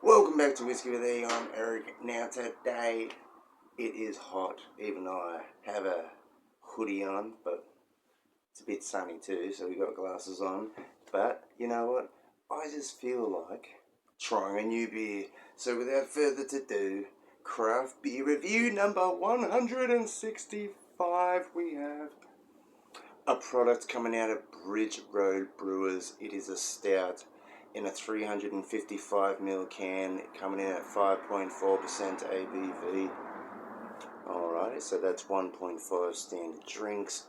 Welcome back to Whiskey with E. I'm Eric. Now today it is hot, even though I have a hoodie on, but it's a bit sunny too, so we got glasses on. But you know what? I just feel like trying a new beer. So without further ado, craft beer review number 165. We have a product coming out of Bridge Road Brewers. It is a stout in a 355ml can, coming in at 5.4% ABV. Alright, so that's 1.5 standard drinks.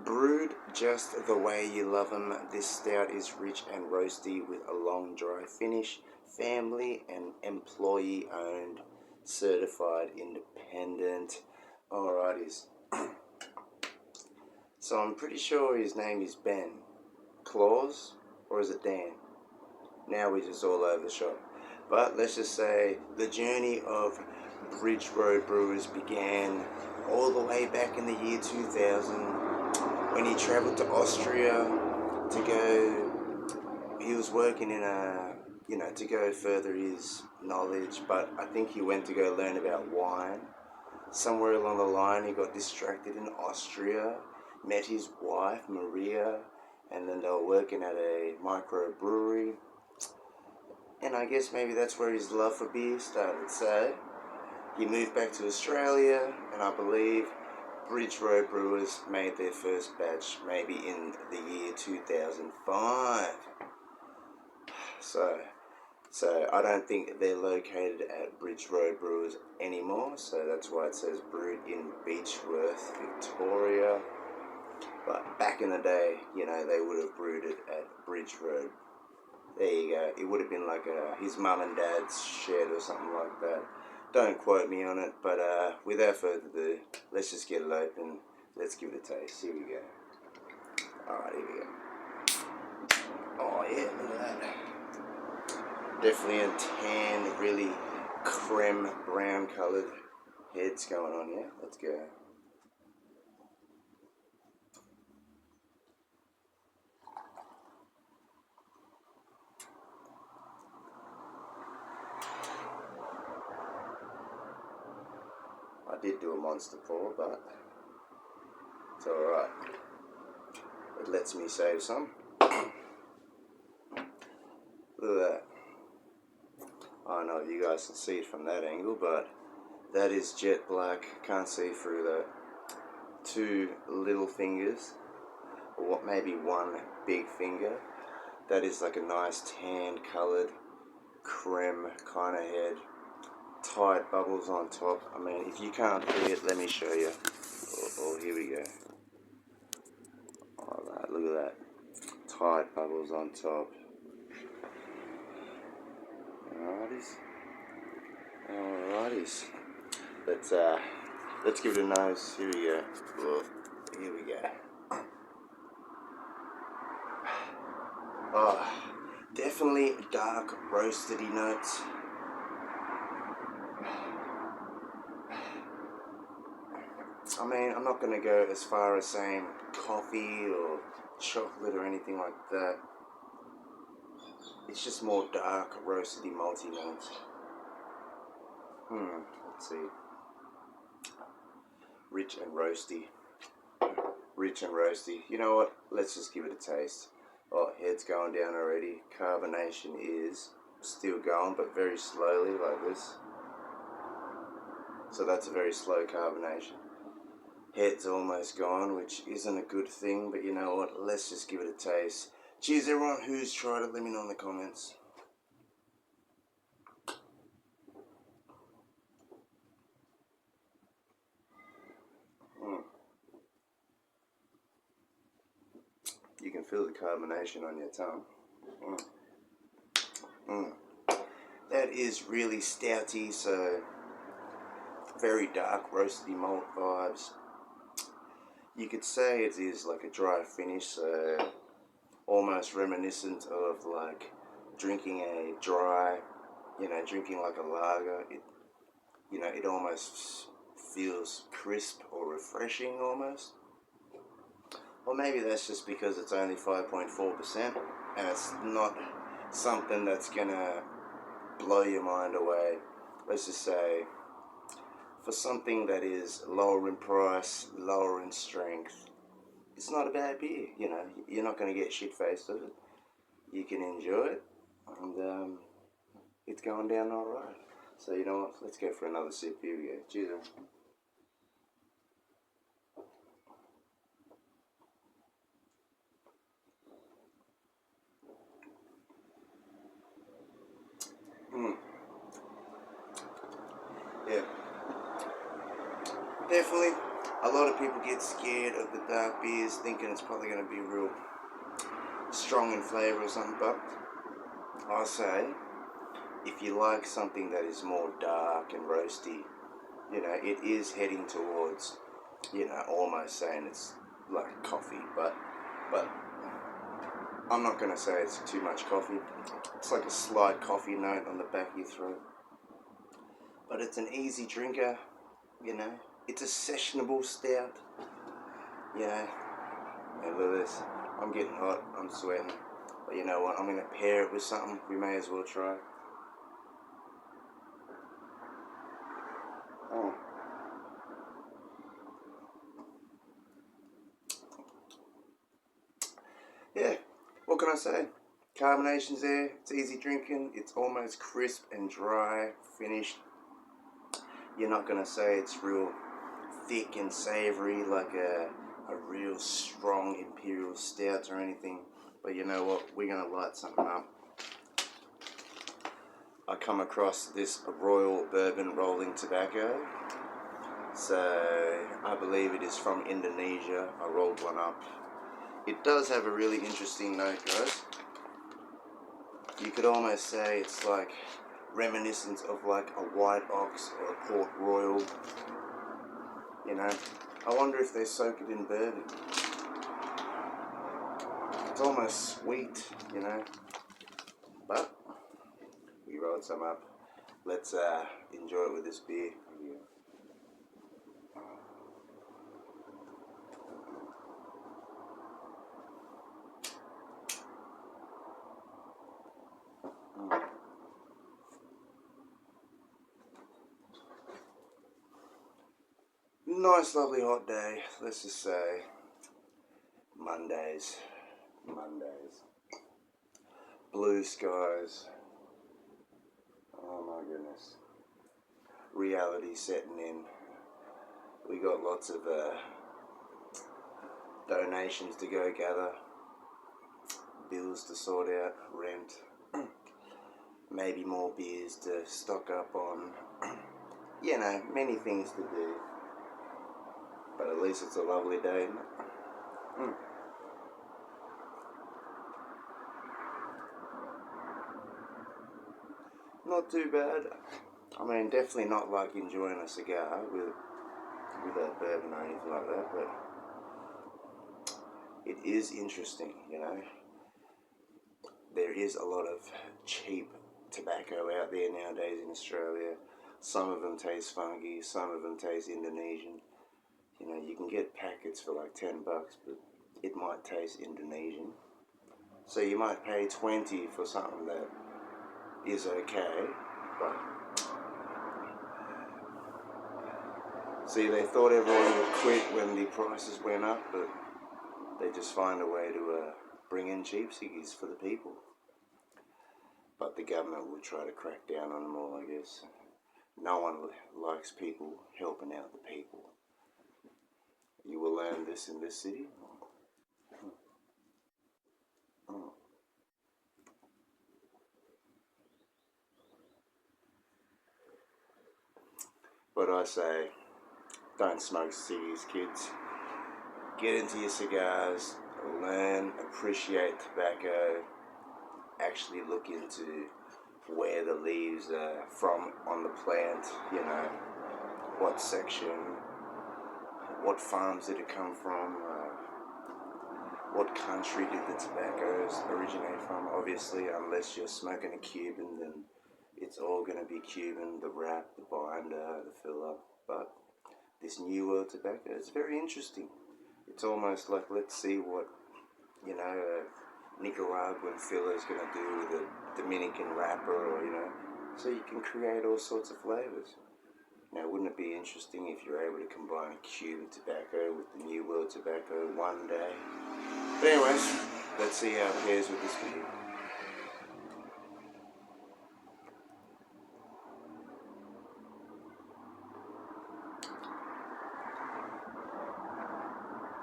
Brewed just the way you love them, this stout is rich and roasty with a long dry finish. Family and employee owned, certified independent. Alrighties. So I'm pretty sure his name is Ben Claus, or is it Dan? Now we're just all over the shop. But let's just say the journey of Bridge Road Brewers began all the way back in the year 2000 when he travelled to Austria to go. He was working in to go further his knowledge, but I think he went to go learn about wine. Somewhere along the line he got distracted in Austria, met his wife Maria, and then they were working at a microbrewery. And I guess maybe that's where his love for beer started. So he moved back to Australia, and I believe Bridge Road Brewers made their first batch maybe in the year 2005. So I don't think they're located at Bridge Road Brewers anymore, so that's why it says brewed in Beechworth, Victoria. But back in the day, they would have brewed it at Bridge Road. There you go. It would have been like his mum and dad's shed or something like that. Don't quote me on it, but without further ado, let's just get it open. Let's give it a taste. Here we go. Alright, here we go. Oh yeah, look at that. Definitely a tan, really creme brown coloured heads going on here. Let's go. I did do a monster pour, but it's alright. It lets me save some. Look at that. I don't know if you guys can see it from that angle, but that is jet black. Can't see through that. Two little fingers, or what, maybe one big finger. That is like a nice tan coloured creme kind of head. Tight bubbles on top. I mean, if you can't see it, let me show you. Oh, here we go. Alright, look at that. Tight bubbles on top. Alrighties. Let's give it a nose. Here we go. Oh, here we go. Oh, definitely dark roasty notes. I mean, I'm not going to go as far as saying coffee or chocolate or anything like that. It's just more dark, roasty, malty notes. Let's see. Rich and roasty. Rich and roasty. You know what? Let's just give it a taste. Oh, head's going down already. Carbonation is still going, but very slowly, like this. So that's a very slow carbonation. Head's almost gone, which isn't a good thing, but you know what? Let's just give it a taste. Cheers, everyone who's tried it. Let me know in the comments. You can feel the carbonation on your tongue. That is really stouty, so very dark roasty malt vibes. You could say it is like a dry finish, so almost reminiscent of like drinking a dry, drinking like a lager. It almost feels crisp or refreshing almost. Or maybe that's just because it's only 5.4% and it's not something that's gonna blow your mind away. Let's just say, for something that is lower in price, lower in strength, it's not a bad beer. You know, you're not going to get shit-faced with it. You can enjoy it, and it's going down all right. So you know what? Let's go for another sip. Here we go. Cheers. Yeah, definitely. A lot of people get scared of the dark beers, thinking it's probably going to be real strong in flavour or something. But I say, if you like something that is more dark and roasty, you know, it is heading towards, you know, almost saying it's like coffee, but I'm not going to say it's too much coffee. It's like a slight coffee note on the back of your throat. But it's an easy drinker, you know. It's a sessionable stout, you know. And look at this. I'm getting hot, I'm sweating. But you know what, I'm going to pair it with something. We may as well try. Oh. Yeah, what can I say? Carbonation's there, it's easy drinking, it's almost crisp and dry, finished. You're not going to say it's real thick and savoury like a real strong imperial stout or anything. But you know what, we're going to light something up. I come across this Royal Bourbon Rolling Tobacco. So I believe it is from Indonesia. I rolled one up. It does have a really interesting note, guys. You could almost say it's like reminiscent of like a White Ox or a Port Royal. You know, I wonder if they soak it in bourbon. It's almost sweet, you know. But we rolled some up. Let's enjoy it with this beer. Nice, lovely hot day. Let's just say Mondays. Blue skies. Oh my goodness. Reality setting in. We got lots of donations to go gather, bills to sort out, rent, maybe more beers to stock up on. You know, many things to do. But at least it's a lovely day, isn't it? Not too bad. I mean, definitely not like enjoying a cigar with a bourbon or anything like that, but it is interesting, you know. There is a lot of cheap tobacco out there nowadays in Australia. Some of them taste funky, some of them taste Indonesian. You know, you can get packets for like $10, but it might taste Indonesian. So you might pay 20 for something that is okay, but see, they thought everyone would quit when the prices went up, but they just find a way to bring in cheap ciggies for the people. But the government will try to crack down on them all, I guess. No one likes people helping out the people. You will learn this in this city. But I say, don't smoke ciggies, kids. Get into your cigars, learn, appreciate tobacco, actually look into where the leaves are from on the plant, you know, what section, what farms did it come from, what country did the tobaccos originate from. Obviously, unless you're smoking a Cuban, then it's all going to be Cuban, the wrap, the binder, the filler. But this New World tobacco is very interesting. It's almost like, let's see what, you know, Nicaraguan filler is going to do with a Dominican wrapper, or, you know, so you can create all sorts of flavors. Now, wouldn't it be interesting if you're able to combine a Cuban tobacco with the New World tobacco one day? But anyways, let's see how it pairs with this video.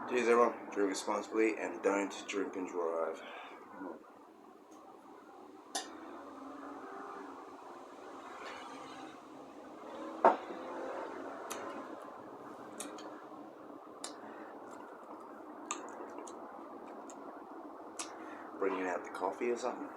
Cheers everyone, drink responsibly and don't drink and drive. Bringing out the coffee or something.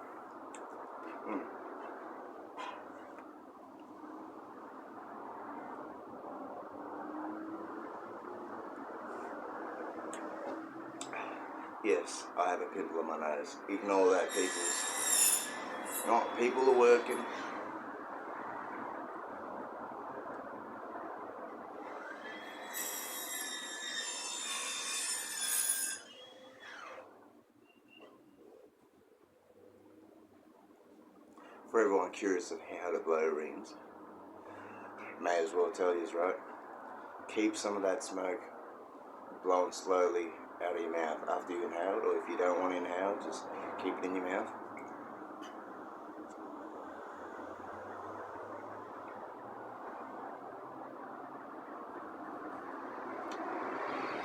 Yes, I have a pimple on my nose. Ignore that, peoples. Not people are working. For everyone curious of how to blow rings, may as well tell you, right? Keep some of that smoke blowing slowly out of your mouth after you inhale it, or if you don't want to inhale, just keep it in your mouth.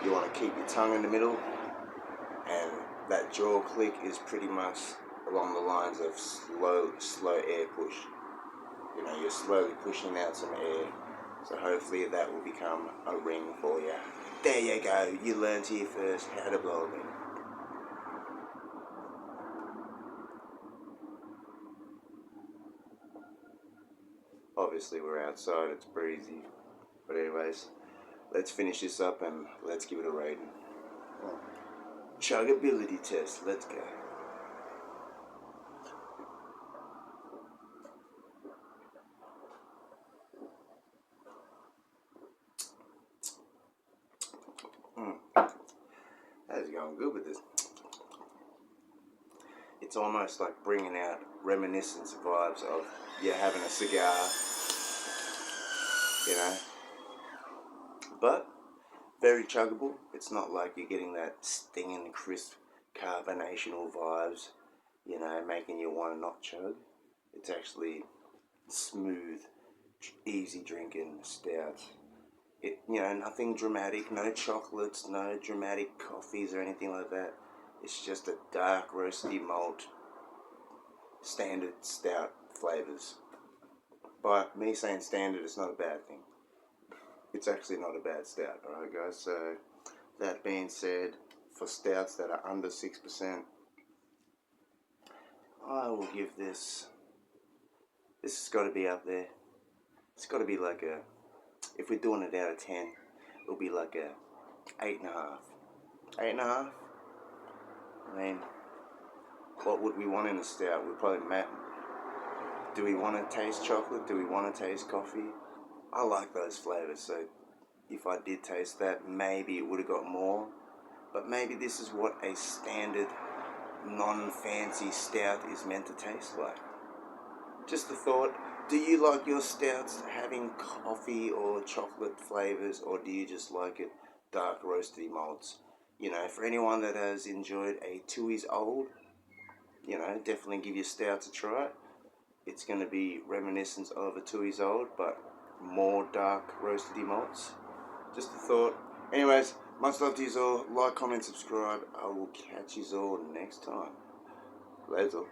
You want to keep your tongue in the middle, and that jaw click is pretty much along the lines of slow air push. You know, you're slowly pushing out some air, so hopefully that will become a ring for you. There you go, you learned here first how to blow a ring. Obviously we're outside, it's breezy, but anyways, let's finish this up and let's give it a rating. Chuggability test, let's go. That's going good with this. It's almost like bringing out reminiscence vibes of you having a cigar, you know. But very chuggable. It's not like you're getting that stinging, crisp, carbonational vibes, you know, making you want to not chug. It's actually smooth, easy drinking stout. It, you know, nothing dramatic, no chocolates, no dramatic coffees or anything like that. It's just a dark roasty malt, standard stout flavors. But me saying standard is not a bad thing. It's actually not a bad stout, alright guys? So, that being said, for stouts that are under 6%, I will give this has got to be up there. It's got to be like a, if we're doing it out of 10, it'll be like a 8.5. 8.5? I mean, what would we want in a stout? We'd probably do we want to taste chocolate? Do we want to taste coffee? I like those flavors, so if I did taste that, maybe it would have got more. But maybe this is what a standard, non-fancy stout is meant to taste like. Just a thought. Do you like your stouts having coffee or chocolate flavors, or do you just like it dark roasty malts? You know, for anyone that has enjoyed a 2 years old, you know, definitely give your stouts a try. It's going to be reminiscent of a 2 years old, but more dark roasty malts. Just a thought. Anyways, much love to you all. Like, comment, subscribe. I will catch you all next time. Later.